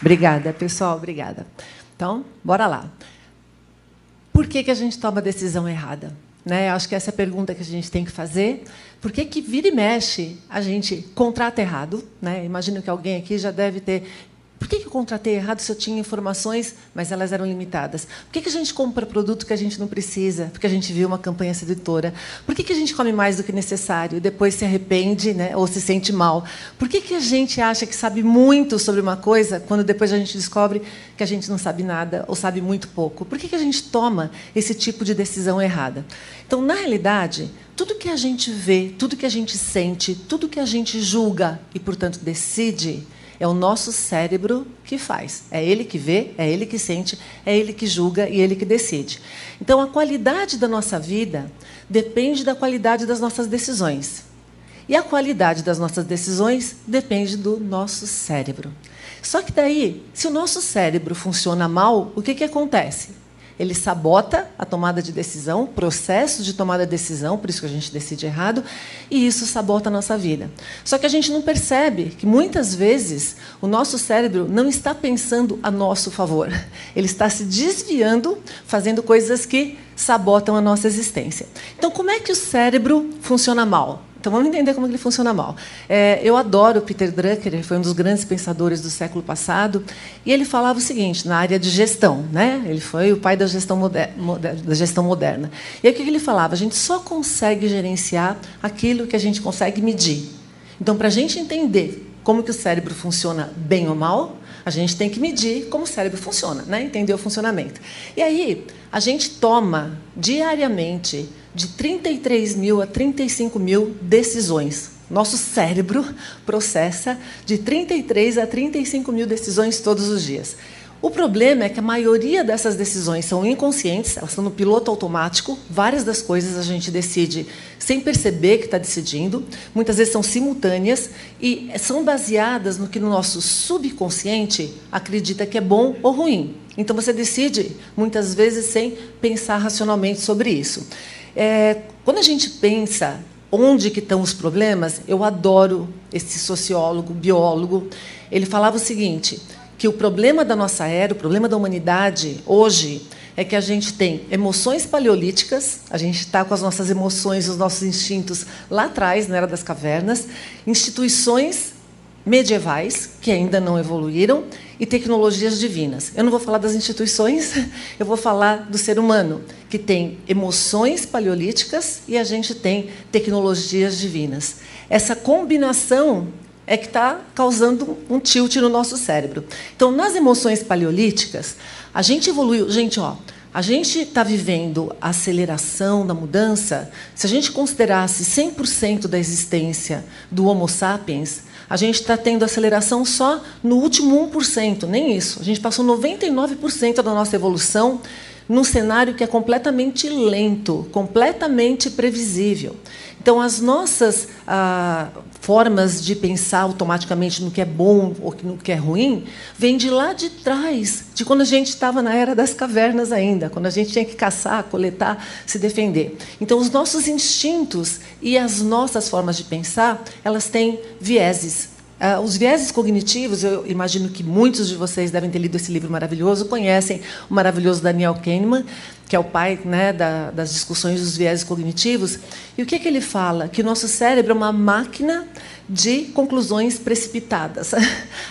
Obrigada, pessoal, obrigada. Então, bora lá. Por que a gente toma a decisão errada? Né? Acho que essa é a pergunta que a gente tem que fazer. Por que vira e mexe a gente contrata errado? Né? Imagino que alguém aqui já deve ter... Por que eu contratei errado se eu tinha informações, mas elas eram limitadas? Por que a gente compra produto que a gente não precisa? Porque a gente viu uma campanha sedutora. Por que a gente come mais do que necessário e depois se arrepende, né, ou se sente mal? Por que a gente acha que sabe muito sobre uma coisa quando depois a gente descobre que a gente não sabe nada ou sabe muito pouco? Por que a gente toma esse tipo de decisão errada? Então, na realidade, tudo que a gente vê, tudo que a gente sente, tudo que a gente julga e, portanto, decide... é o nosso cérebro que faz. É ele que vê, é ele que sente, é ele que julga e ele que decide. Então, a qualidade da nossa vida depende da qualidade das nossas decisões. E a qualidade das nossas decisões depende do nosso cérebro. Só que daí, se o nosso cérebro funciona mal, o que acontece? Ele sabota a tomada de decisão, o processo de tomada de decisão, por isso que a gente decide errado, e isso sabota a nossa vida. Só que a gente não percebe que, muitas vezes, o nosso cérebro não está pensando a nosso favor. Ele está se desviando, fazendo coisas que sabotam a nossa existência. Então, como é que o cérebro funciona mal? Então, vamos entender como ele funciona mal. Eu adoro Peter Drucker, ele foi um dos grandes pensadores do século passado, e ele falava o seguinte, na área de gestão, né? Ele foi o pai da gestão moderna. E aí, o que ele falava? A gente só consegue gerenciar aquilo que a gente consegue medir. Então, para a gente entender como que o cérebro funciona bem ou mal, a gente tem que medir como o cérebro funciona, né? Entender o funcionamento. E aí, a gente toma diariamente de 33.000 a 35.000 decisões. Nosso cérebro processa de 33 a 35.000 decisões todos os dias. O problema é que a maioria dessas decisões são inconscientes, elas estão no piloto automático. Várias das coisas a gente decide sem perceber que está decidindo. Muitas vezes são simultâneas e são baseadas no que o nosso subconsciente acredita que é bom ou ruim. Então, você decide, muitas vezes, sem pensar racionalmente sobre isso. Quando a gente pensa onde que estão os problemas, eu adoro esse sociólogo, biólogo. Ele falava o seguinte, que o problema da nossa era, o problema da humanidade hoje, é que a gente tem emoções paleolíticas, a gente está com as nossas emoções, os nossos instintos lá atrás, na Era das Cavernas, instituições medievais, que ainda não evoluíram, e tecnologias divinas. Eu não vou falar das instituições, eu vou falar do ser humano, que tem emoções paleolíticas e a gente tem tecnologias divinas. Essa combinação é que está causando um tilt no nosso cérebro. Então, nas emoções paleolíticas, a gente evoluiu... Gente, a gente está vivendo a aceleração da mudança. Se a gente considerasse 100% da existência do Homo sapiens, a gente está tendo aceleração só no último 1%, nem isso. A gente passou 99% da nossa evolução num cenário que é completamente lento, completamente previsível. Então, as nossas formas de pensar automaticamente no que é bom ou no que é ruim vêm de lá de trás, de quando a gente estava na Era das Cavernas ainda, quando a gente tinha que caçar, coletar, se defender. Então, os nossos instintos e as nossas formas de pensar, elas têm vieses. Os vieses cognitivos, eu imagino que muitos de vocês devem ter lido esse livro maravilhoso, conhecem o maravilhoso Daniel Kahneman, que é o pai, né, das discussões dos vieses cognitivos. E o que ele fala? Que o nosso cérebro é uma máquina de conclusões precipitadas.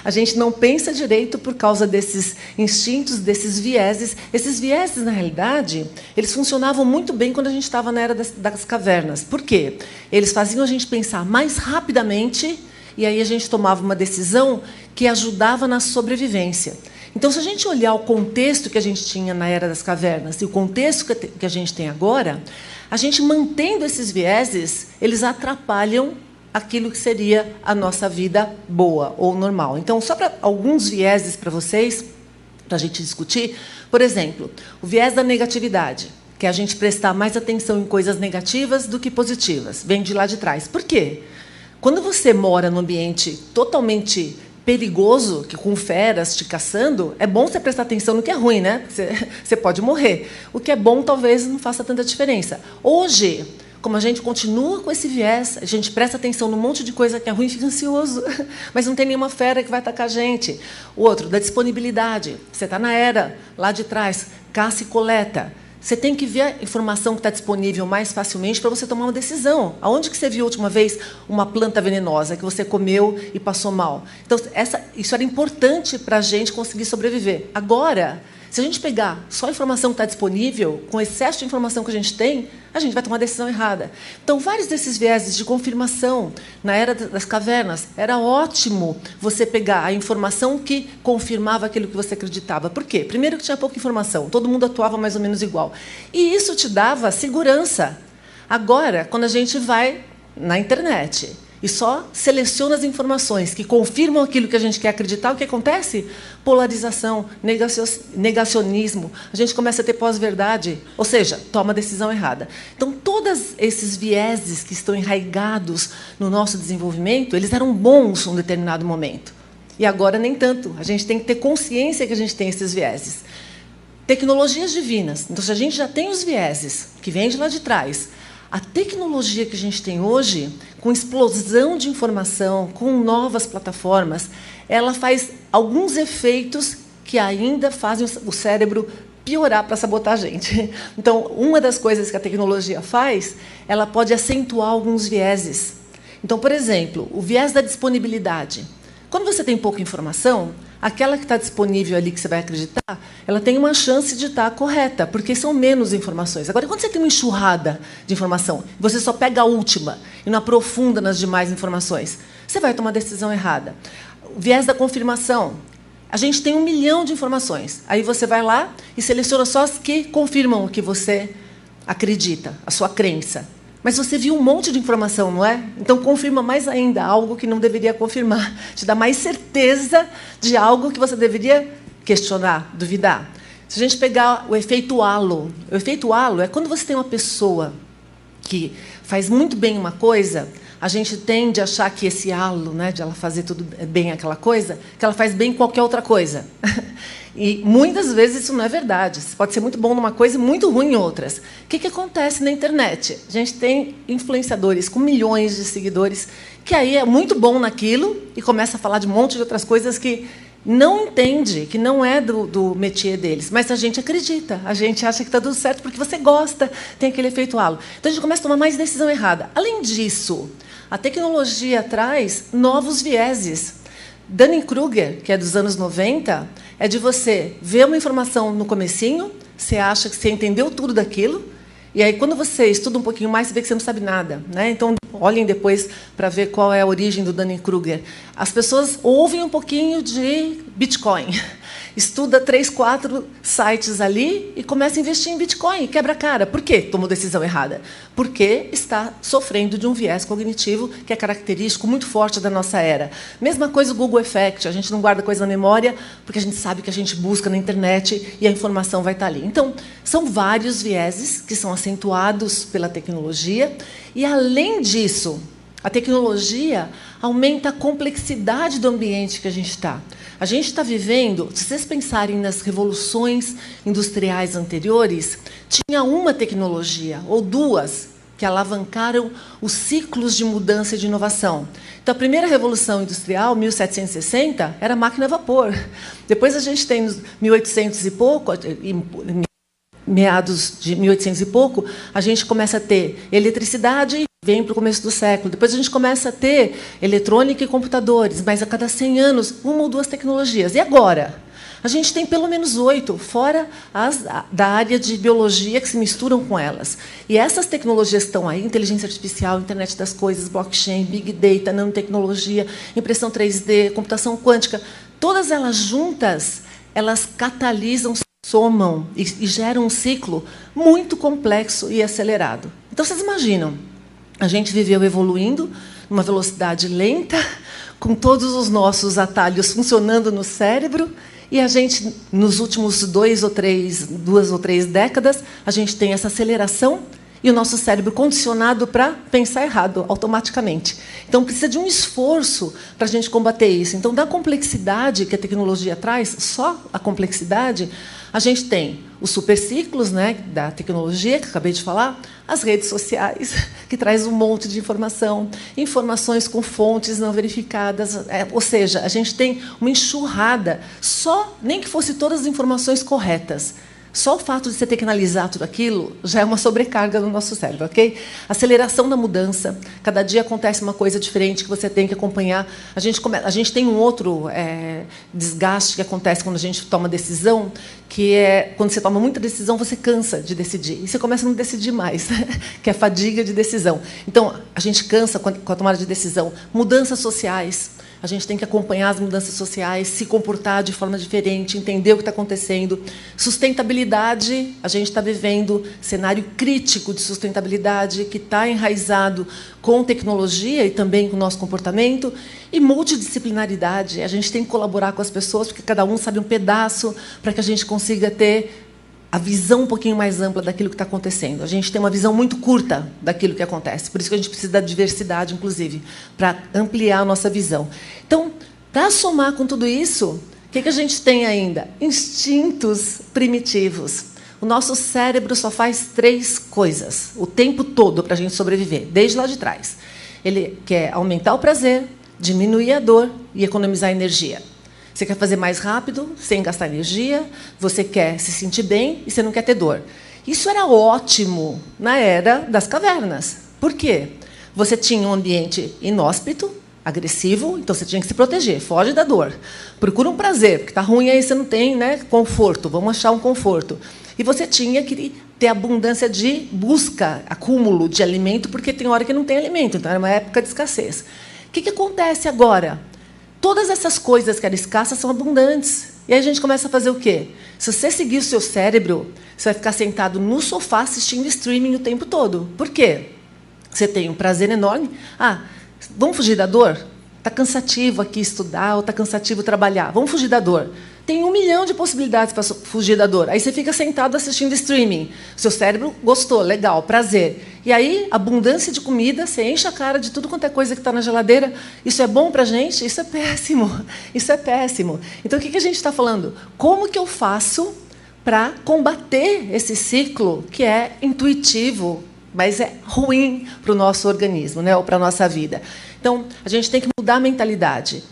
A gente não pensa direito por causa desses instintos, desses vieses. Esses vieses, na realidade, eles funcionavam muito bem quando a gente estava na Era das Cavernas. Por quê? Eles faziam a gente pensar mais rapidamente, e aí a gente tomava uma decisão que ajudava na sobrevivência. Então, se a gente olhar o contexto que a gente tinha na Era das Cavernas e o contexto que a gente tem agora, a gente mantendo esses vieses, eles atrapalham aquilo que seria a nossa vida boa ou normal. Então, só para alguns vieses para vocês, para a gente discutir. Por exemplo, o viés da negatividade, que é a gente prestar mais atenção em coisas negativas do que positivas. Vem de lá de trás. Por quê? Quando você mora num ambiente totalmente perigoso, que com feras te caçando, é bom você prestar atenção no que é ruim, né? Você pode morrer. O que é bom talvez não faça tanta diferença. Hoje, como a gente continua com esse viés, a gente presta atenção num monte de coisa que é ruim e fica ansioso, mas não tem nenhuma fera que vai atacar a gente. O outro, da disponibilidade. Você está na era, lá de trás, caça e coleta. Você tem que ver a informação que está disponível mais facilmente para você tomar uma decisão. Aonde que você viu a última vez uma planta venenosa que você comeu e passou mal? Então, isso era importante para a gente conseguir sobreviver. Agora, se a gente pegar só a informação que está disponível, com o excesso de informação que a gente tem, a gente vai tomar a decisão errada. Então, vários desses vieses de confirmação, na era das cavernas, era ótimo você pegar a informação que confirmava aquilo que você acreditava. Por quê? Primeiro que tinha pouca informação, todo mundo atuava mais ou menos igual. E isso te dava segurança. Agora, quando a gente vai na internet e só seleciona as informações que confirmam aquilo que a gente quer acreditar, o que acontece? Polarização, negacionismo, a gente começa a ter pós-verdade, ou seja, toma a decisão errada. Então, todos esses vieses que estão enraigados no nosso desenvolvimento, eles eram bons em um determinado momento. E agora nem tanto. A gente tem que ter consciência que a gente tem esses vieses. Tecnologias divinas. Então, se a gente já tem os vieses, que vêm de lá de trás, a tecnologia que a gente tem hoje, com explosão de informação, com novas plataformas, ela faz alguns efeitos que ainda fazem o cérebro piorar para sabotar a gente. Então, uma das coisas que a tecnologia faz, ela pode acentuar alguns vieses. Então, por exemplo, o viés da disponibilidade. Quando você tem pouca informação, aquela que está disponível ali, que você vai acreditar, ela tem uma chance de estar correta, porque são menos informações. Agora, quando você tem uma enxurrada de informação, você só pega a última e não aprofunda nas demais informações, você vai tomar a decisão errada. O viés da confirmação. A gente tem 1 milhão de informações. Aí você vai lá e seleciona só as que confirmam o que você acredita, a sua crença. Mas você viu um monte de informação, não é? Então, confirma mais ainda algo que não deveria confirmar. Te dá mais certeza de algo que você deveria questionar, duvidar. Se a gente pegar o efeito halo. O efeito halo é quando você tem uma pessoa que faz muito bem uma coisa, a gente tende a achar que esse halo, né, de ela fazer tudo bem aquela coisa, que ela faz bem qualquer outra coisa. E, muitas vezes, isso não é verdade. Você pode ser muito bom numa coisa e muito ruim em outras. O que acontece na internet? A gente tem influenciadores com milhões de seguidores que aí é muito bom naquilo e começa a falar de um monte de outras coisas que não entende, que não é do métier deles. Mas a gente acredita, a gente acha que está tudo certo porque você gosta, tem aquele efeito halo. Então, a gente começa a tomar mais decisão errada. Além disso, a tecnologia traz novos vieses. Dunning-Kruger, que é dos anos 90, é de você ver uma informação no comecinho, você acha que você entendeu tudo daquilo, e aí, quando você estuda um pouquinho mais, você vê que você não sabe nada, né? Então, olhem depois para ver qual é a origem do Dunning-Kruger. As pessoas ouvem um pouquinho de Bitcoin, estuda 3, 4 sites ali e começa a investir em Bitcoin, quebra a cara. Por quê? Tomou decisão errada. Porque está sofrendo de um viés cognitivo que é característico muito forte da nossa era. Mesma coisa o Google Effect, a gente não guarda coisa na memória porque a gente sabe que a gente busca na internet e a informação vai estar ali. Então, são vários vieses que são acentuados pela tecnologia e, além disso, a tecnologia aumenta a complexidade do ambiente que a gente está. A gente está vivendo, se vocês pensarem nas revoluções industriais anteriores, tinha uma tecnologia, ou duas, que alavancaram os ciclos de mudança e de inovação. Então, a primeira revolução industrial, 1760, era a máquina a vapor. Depois a gente tem, nos 1800 e pouco, meados de 1800 e pouco, a gente começa a ter eletricidade, vem para o começo do século. Depois a gente começa a ter eletrônica e computadores, mas a cada 100 anos, 1 ou 2 tecnologias. E agora? A gente tem pelo menos 8, fora as da área de biologia, que se misturam com elas. E essas tecnologias estão aí, inteligência artificial, internet das coisas, blockchain, big data, nanotecnologia, impressão 3D, computação quântica, todas elas juntas, elas catalisam, somam e geram um ciclo muito complexo e acelerado. Então, vocês imaginam, a gente viveu evoluindo numa velocidade lenta, com todos os nossos atalhos funcionando no cérebro, e a gente, nos últimos 2 ou 3 décadas, a gente tem essa aceleração e o nosso cérebro condicionado para pensar errado, automaticamente. Então, precisa de um esforço para a gente combater isso. Então, da complexidade que a tecnologia traz, só a complexidade, a gente tem os superciclos, né, da tecnologia, que acabei de falar, as redes sociais, que traz um monte de informação, informações com fontes não verificadas, ou seja, a gente tem uma enxurrada, só, nem que fosse todas as informações corretas, só o fato de você ter que analisar tudo aquilo já é uma sobrecarga no nosso cérebro, ok? Aceleração da mudança. Cada dia acontece uma coisa diferente que você tem que acompanhar. A gente tem um outro desgaste que acontece quando a gente toma decisão, que é quando você toma muita decisão, você cansa de decidir. E você começa a não decidir mais, que é a fadiga de decisão. Então, a gente cansa com a tomada de decisão. Mudanças sociais. A gente tem que acompanhar as mudanças sociais, se comportar de forma diferente, entender o que está acontecendo. Sustentabilidade, a gente está vivendo cenário crítico de sustentabilidade, que está enraizado com tecnologia e também com o nosso comportamento. E multidisciplinaridade, a gente tem que colaborar com as pessoas, porque cada um sabe um pedaço, para que a gente consiga ter a visão um pouquinho mais ampla daquilo que está acontecendo. A gente tem uma visão muito curta daquilo que acontece. Por isso que a gente precisa da diversidade, inclusive, para ampliar a nossa visão. Então, para somar com tudo isso, o que a gente tem ainda? Instintos primitivos. O nosso cérebro só faz 3 coisas o tempo todo para a gente sobreviver, desde lá de trás. Ele quer aumentar o prazer, diminuir a dor e economizar energia. Você quer fazer mais rápido, sem gastar energia, você quer se sentir bem e você não quer ter dor. Isso era ótimo na era das cavernas. Por quê? Você tinha um ambiente inóspito, agressivo, então você tinha que se proteger, foge da dor. Procura um prazer, porque está ruim aí você não tem, né, conforto, vamos achar um conforto. E você tinha que ter abundância de busca, acúmulo de alimento, porque tem hora que não tem alimento, então era uma época de escassez. O que acontece agora? Todas essas coisas que eram escassas são abundantes. E aí a gente começa a fazer o quê? Se você seguir o seu cérebro, você vai ficar sentado no sofá assistindo streaming o tempo todo. Por quê? Você tem um prazer enorme. Vamos fugir da dor? Está cansativo aqui estudar ou está cansativo trabalhar. Vamos fugir da dor. Tem 1 milhão de possibilidades para fugir da dor. Aí você fica sentado assistindo streaming. O seu cérebro gostou, legal, prazer. E aí, abundância de comida, você enche a cara de tudo quanto é coisa que está na geladeira. Isso é bom para a gente? Isso é péssimo. Isso é péssimo. Então, o que a gente está falando? Como que eu faço para combater esse ciclo que é intuitivo, mas é ruim para o nosso organismo, né, ou para a nossa vida? Então, a gente tem que mudar a mentalidade.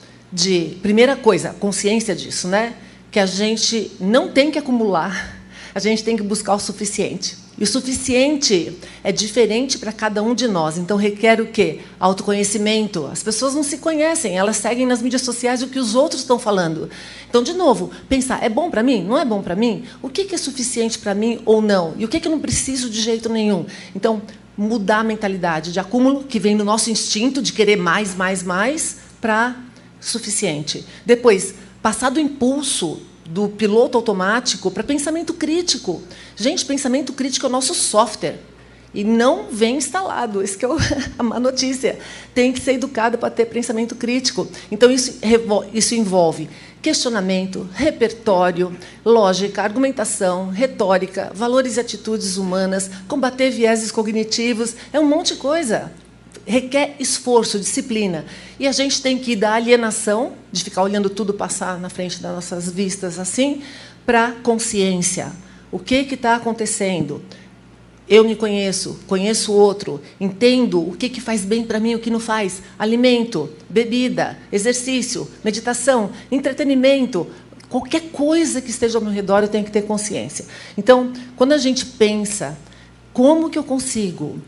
Primeira coisa, consciência disso, né? Que a gente não tem que acumular, a gente tem que buscar o suficiente. E o suficiente é diferente para cada um de nós. Então, requer o quê? Autoconhecimento. As pessoas não se conhecem, elas seguem nas mídias sociais o que os outros estão falando. Então, de novo, pensar, é bom para mim? Não é bom para mim? O que é suficiente para mim ou não? E o que eu não preciso de jeito nenhum? Então, mudar a mentalidade de acúmulo, que vem do nosso instinto de querer mais, para suficiente. Depois, passar do impulso do piloto automático para pensamento crítico. Gente, pensamento crítico é o nosso software. E não vem instalado. Isso que é a má notícia. Tem que ser educado para ter pensamento crítico. Então, isso envolve questionamento, repertório, lógica, argumentação, retórica, valores e atitudes humanas, combater vieses cognitivos. É um monte de coisa. Requer esforço, disciplina. E a gente tem que ir da alienação, de ficar olhando tudo passar na frente das nossas vistas, assim, para consciência. O que está acontecendo? Eu me conheço, conheço o outro, entendo o que faz bem para mim e o que não faz. Alimento, bebida, exercício, meditação, entretenimento. Qualquer coisa que esteja ao meu redor, eu tenho que ter consciência. Então, quando a gente pensa, como que eu consigo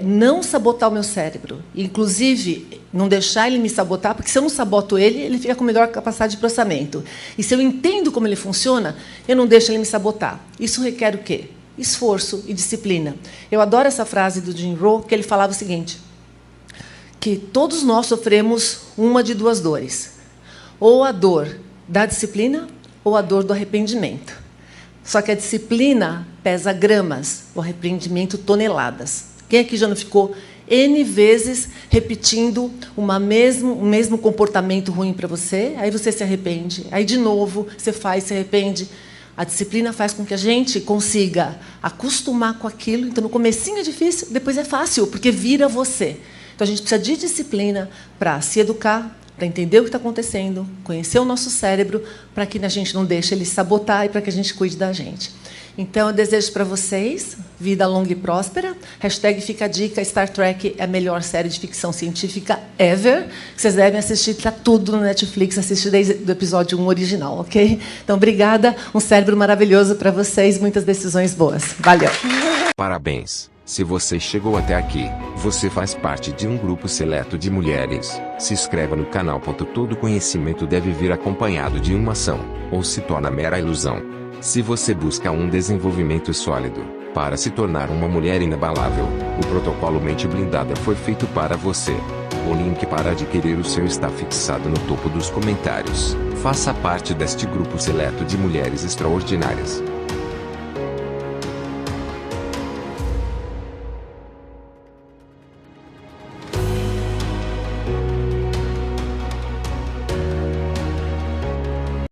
não sabotar o meu cérebro? Inclusive, não deixar ele me sabotar, porque se eu não saboto ele, ele fica com melhor capacidade de processamento. E se eu entendo como ele funciona, eu não deixo ele me sabotar. Isso requer o quê? Esforço e disciplina. Eu adoro essa frase do Jim Rohn, que ele falava o seguinte, que todos nós sofremos uma de 2 dores. Ou a dor da disciplina, ou a dor do arrependimento. Só que a disciplina pesa gramas, o arrependimento toneladas. Quem aqui já não ficou N vezes repetindo o mesmo comportamento ruim para você? Aí você se arrepende. Aí, de novo, você faz, se arrepende. A disciplina faz com que a gente consiga acostumar com aquilo. Então, no comecinho é difícil, depois é fácil, porque vira você. Então, a gente precisa de disciplina para se educar, para entender o que está acontecendo, conhecer o nosso cérebro, para que a gente não deixe ele sabotar e para que a gente cuide da gente. Então, eu desejo para vocês vida longa e próspera. Hashtag fica a dica, Star Trek é a melhor série de ficção científica ever. Vocês devem assistir, está tudo no Netflix, assistir desde o episódio 1 original, ok? Então, obrigada, um cérebro maravilhoso para vocês, muitas decisões boas. Valeu! Parabéns! Se você chegou até aqui, você faz parte de um grupo seleto de mulheres. Se inscreva no canal. Todo conhecimento deve vir acompanhado de uma ação, ou se torna mera ilusão. Se você busca um desenvolvimento sólido, para se tornar uma mulher inabalável, o protocolo Mente Blindada foi feito para você. O link para adquirir o seu está fixado no topo dos comentários. Faça parte deste grupo seleto de mulheres extraordinárias.